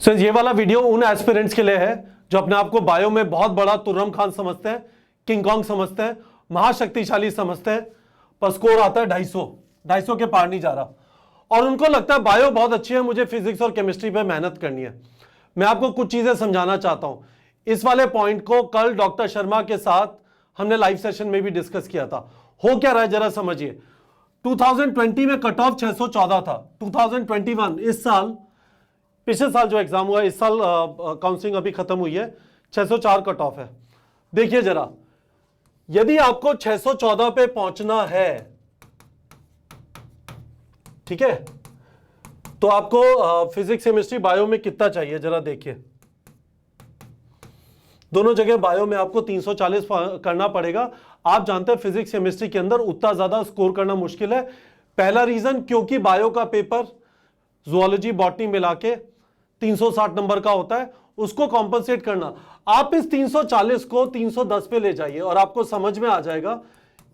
सो ये वाला वीडियो उन एस्पिरेंट्स के लिए है जो अपने आप को बायो में बहुत बड़ा तुर्रम खान समझते हैं, किंग कॉन्ग समझते हैं, महाशक्तिशाली समझते हैं, पर स्कोर आता है 250 के पार नहीं जा रहा और उनको लगता है बायो बहुत अच्छी है, मुझे फिजिक्स और केमिस्ट्री पे मेहनत करनी है। मैं आपको कुछ चीजें समझाना चाहता हूं। इस वाले पॉइंट को कल डॉक्टर शर्मा के साथ हमने लाइव सेशन में भी डिस्कस किया था। हो क्या रहा है जरा समझिए। 2020 में कट ऑफ 614 था। 2021 इस साल, पिछले साल जो एग्जाम हुआ, इस साल काउंसलिंग अभी खत्म हुई है, 604 कट ऑफ है। देखिए जरा, यदि आपको 614 पे पहुंचना है, ठीक है, तो आपको फिजिक्स केमिस्ट्री बायो में कितना चाहिए जरा देखिए। दोनों जगह बायो में आपको 340 करना पड़ेगा। आप जानते हैं फिजिक्स केमिस्ट्री के अंदर उतना ज्यादा स्कोर करना मुश्किल है। पहला रीजन क्योंकि बायो का पेपर जूलॉजी बॉटनी मिला के 360 नंबर का होता है, उसको कॉम्पनसेट करना। आप इस 340 को 310 पे ले जाइए और आपको समझ में आ जाएगा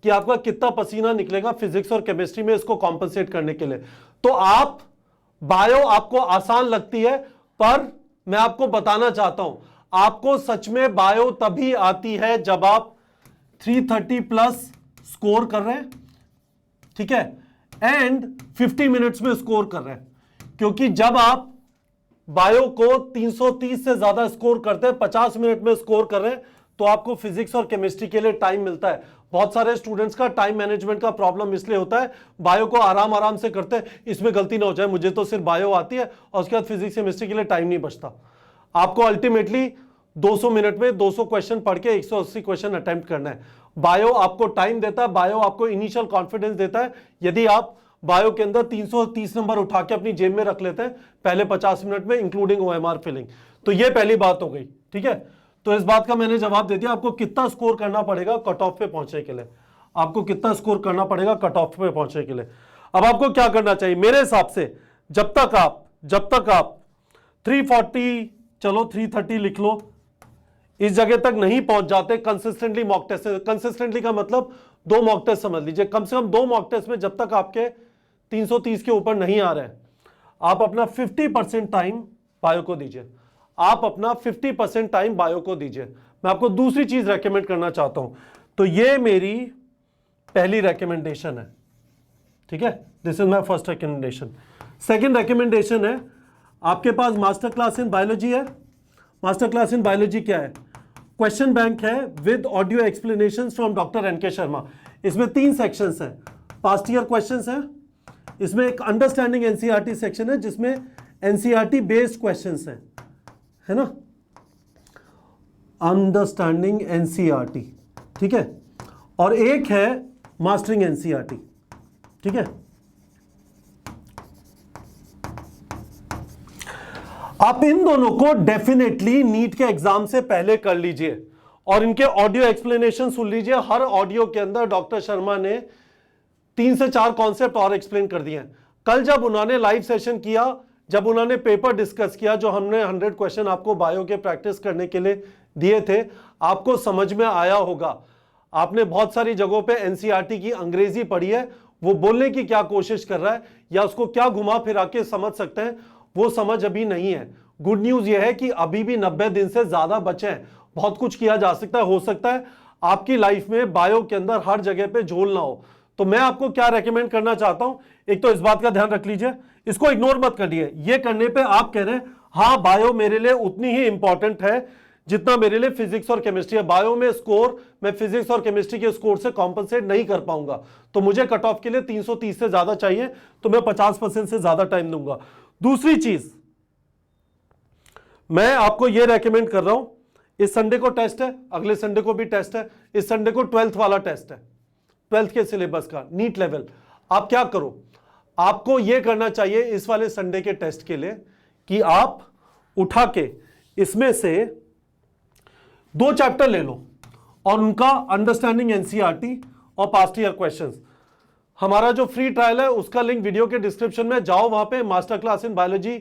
कि आपका कितना पसीना निकलेगा फिजिक्स और केमिस्ट्री में इसको कॉम्पनसेट करने के लिए। तो आप बायो आपको आसान लगती है, पर मैं आपको बताना चाहता हूं, आपको सच में बायो तभी आती है जब आप 330 प्लस स्कोर कर रहे हैं, ठीक है, एंड 50 मिनट्स में स्कोर कर रहे हैं। क्योंकि जब आप बायो को 330 से ज्यादा स्कोर करते हैं, 50 मिनट में स्कोर कर रहे हैं, तो आपको फिजिक्स और केमिस्ट्री के लिए टाइम मिलता है। बहुत सारे स्टूडेंट्स का टाइम मैनेजमेंट का प्रॉब्लम इसलिए होता है, बायो को आराम आराम से करते हैं, इसमें गलती ना हो जाए, मुझे तो सिर्फ बायो आती है, और उसके बाद फिजिक्स केमिस्ट्री के लिए टाइम नहीं बचता। आपको अल्टीमेटली 200 मिनट में 200 क्वेश्चन पढ़ के 180 क्वेश्चन अटेम्प्ट करना है। बायो आपको टाइम देता है, बायो आपको इनिशियल कॉन्फिडेंस देता है। यदि आप बायो के अंदर 330 नंबर उठा के अपनी जेब में रख लेते हैं पहले 50 मिनट में, इंक्लूडिंग ओएमआर फिलिंग, तो ये पहली बात हो गई, ठीक है। तो इस बात का मैंने जवाब दे दिया। आपको कितना स्कोर करना पड़ेगा कट ऑफ पे पहुंचने के लिए, आपको कितना स्कोर करना पड़ेगा कट ऑफ पे पहुंचने के लिए। अब आपको क्या करना चाहिए मेरे हिसाब से, जब तक आप 340, चलो 330 लिख लो, इस जगह तक नहीं पहुंच जाते कंसिस्टेंटली मॉक टेस्ट से। कंसिस्टेंटली का मतलब 2 मॉक टेस्ट समझ लीजिए, कम से कम 2 मॉक टेस्ट में जब तक आपके 330 के ऊपर नहीं आ रहे हैं, आप अपना 50% टाइम बायो को दीजिए। आप अपना 50% टाइम बायो को दीजिए। मैं आपको दूसरी चीज रेकमेंड करना चाहता हूं, तो ये मेरी पहली रेकमेंडेशन है, ठीक है, this is my first recommendation. Second recommendation है, आपके पास मास्टर क्लास इन बायोलॉजी है। मास्टर क्लास इन बायोलॉजी क्या है? क्वेश्चन बैंक है with audio explanations from doctor NK Sharma. इसमें 3 सेक्शंस हैं। पास्ट ईयर क्वेश्चंस हैं, इसमें एक अंडरस्टैंडिंग एनसीईआरटी सेक्शन है जिसमें एनसीईआरटी बेस्ड क्वेश्चंस हैं, है ना, अंडरस्टैंडिंग एनसीईआरटी, ठीक है, और एक है मास्टरिंग एनसीईआरटी, ठीक है। आप इन दोनों को डेफिनेटली नीट के एग्जाम से पहले कर लीजिए और इनके ऑडियो एक्सप्लेनेशन सुन लीजिए। हर ऑडियो के अंदर डॉक्टर शर्मा ने 3 से 4 कॉन्सेप्ट और एक्सप्लेन कर दिए हैं। कल जब उन्होंने लाइव सेशन किया, जब उन्होंने पेपर डिस्कस किया, जो हमने 100 क्वेश्चन आपको बायो के प्रैक्टिस करने के लिए दिए थे, आपको समझ में आया होगा। आपने बहुत सारी जगहों पे एनसीईआरटी की अंग्रेजी पढ़ी है, वो बोलने की क्या कोशिश कर रहा है या उसको क्या घुमा फिरा के समझ सकते हैं, वो समझ अभी नहीं है। गुड न्यूज ये है कि अभी भी 90 दिन से ज्यादा बचे हैं, बहुत कुछ किया जा सकता है। हो सकता है आपकी लाइफ में बायो के अंदर हर जगह पे झोल ना हो। तो मैं आपको क्या रेकमेंड करना चाहता हूं, एक तो इस बात का ध्यान रख लीजिए, इसको इग्नोर मत करिए। ये करने पे आप कह रहे हैं हाँ बायो मेरे लिए उतनी ही इंपॉर्टेंट है जितना मेरे लिए फिजिक्स और केमिस्ट्री है। बायो में स्कोर मैं फिजिक्स और केमिस्ट्री के स्कोर से कॉम्पनसेट नहीं कर पाऊंगा, तो मुझे कट ऑफ के लिए 330 से ज्यादा चाहिए, तो मैं 50% से ज्यादा टाइम दूंगा। दूसरी चीज मैं आपको यह रेकमेंड कर रहा हूं, इस संडे को टेस्ट है, अगले संडे को भी टेस्ट है, इस संडे को 12th वाला टेस्ट है, 12th के सिलेबस का नीट लेवल। आप क्या करो, आपको यह करना चाहिए इस वाले संडे के टेस्ट के लिए कि आप उठा के इसमें से 2 चैप्टर ले लो और उनका अंडरस्टैंडिंग एनसीईआरटी और पास्ट ईयर क्वेश्चंस। हमारा जो फ्री ट्रायल है उसका लिंक वीडियो के डिस्क्रिप्शन में, जाओ वहां पे मास्टर क्लास इन बायोलॉजी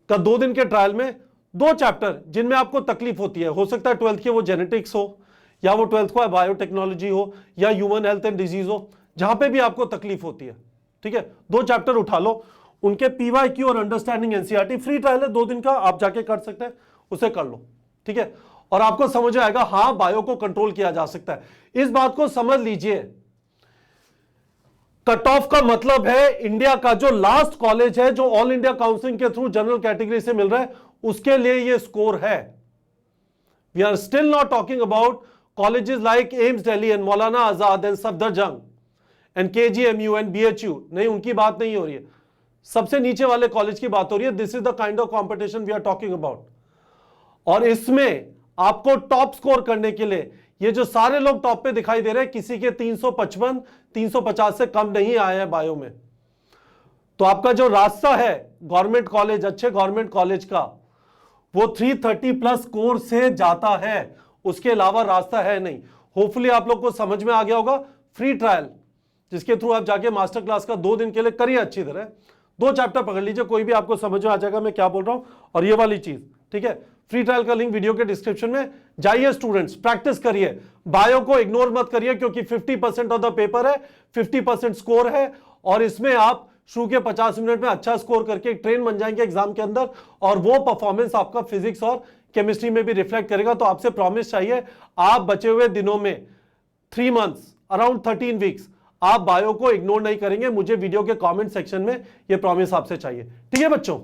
का 2 दिन के ट्रायल में 2 चैप्टर जिनमें आपको तकलीफ होती है, हो सकता है 12th के वो जेनेटिक्स हो, या वो 12th को बायोटेक्नोलॉजी हो, या ह्यूमन हेल्थ एंड डिजीज हो, जहां पे भी आपको तकलीफ होती है, ठीक है, 2 चैप्टर उठा लो, उनके पीवाईक्यू और अंडरस्टैंडिंग एनसीईआरटी फ्री ट्रायल है 2 दिन का, आप जाके कर सकते हैं, उसे कर लो, ठीक है। और आपको समझ आएगा हां बायो को कंट्रोल किया जा सकता है। इस बात को समझ लीजिए, कट ऑफ का मतलब है इंडिया का जो लास्ट कॉलेज है जो ऑल इंडिया काउंसिलिंग के थ्रू जनरल कैटेगरी से मिल रहा है, उसके लिए ये स्कोर है। We are still not talking about colleges like AIIMS Delhi and Maulana Azad and Safdarjung and KGMU and BHU, नहीं, उनकी बात नहीं हो रही है, सबसे नीचे वाले कॉलेज की बात हो रही है। This is the kind of competition we are talking about. और इसमें आपको टॉप स्कोर करने के लिए, ये जो सारे लोग टॉप पे दिखाई दे रहे हैं, किसी के 355 350 से कम नहीं आए हैं बायो में। तो आपका जो रास्ता है गवर्नमेंट कॉलेज, अच्छे गवर्नमेंट कॉलेज का, वो 330 प्लस स्कोर से जाता है, उसके अलावा रास्ता है नहीं। होपफुली आप लोग को समझ में आ गया होगा। फ्री ट्रायल जिसके थ्रू आप जाके मास्टर क्लास का 2 दिन के लिए करिए अच्छी तरह, 2 चैप्टर पकड़ लीजिए, कोई भी आपको समझ में आ जाएगा मैं क्या बोल रहा हूं। और ये वाली चीज, ठीक है, फ्री ट्रायल का लिंक वीडियो के डिस्क्रिप्शन में, जाइए स्टूडेंट्स, प्रैक्टिस करिए, बायो को इग्नोर मत करिए, क्योंकि 50% ऑफ द पेपर है, 50% स्कोर है, और इसमें आप शुरू के 50 मिनट में अच्छा स्कोर करके ट्रेन बन जाएंगे एग्जाम के अंदर, और वो परफॉर्मेंस आपका फिजिक्स और केमिस्ट्री में भी रिफ्लेक्ट करेगा। तो आपसे प्रॉमिस चाहिए, आप बचे हुए दिनों में 3 मंथ्स, अराउंड 13 वीक्स, आप बायो को इग्नोर नहीं करेंगे। मुझे वीडियो के कमेंट सेक्शन में ये प्रॉमिस आपसे चाहिए, ठीक है बच्चों।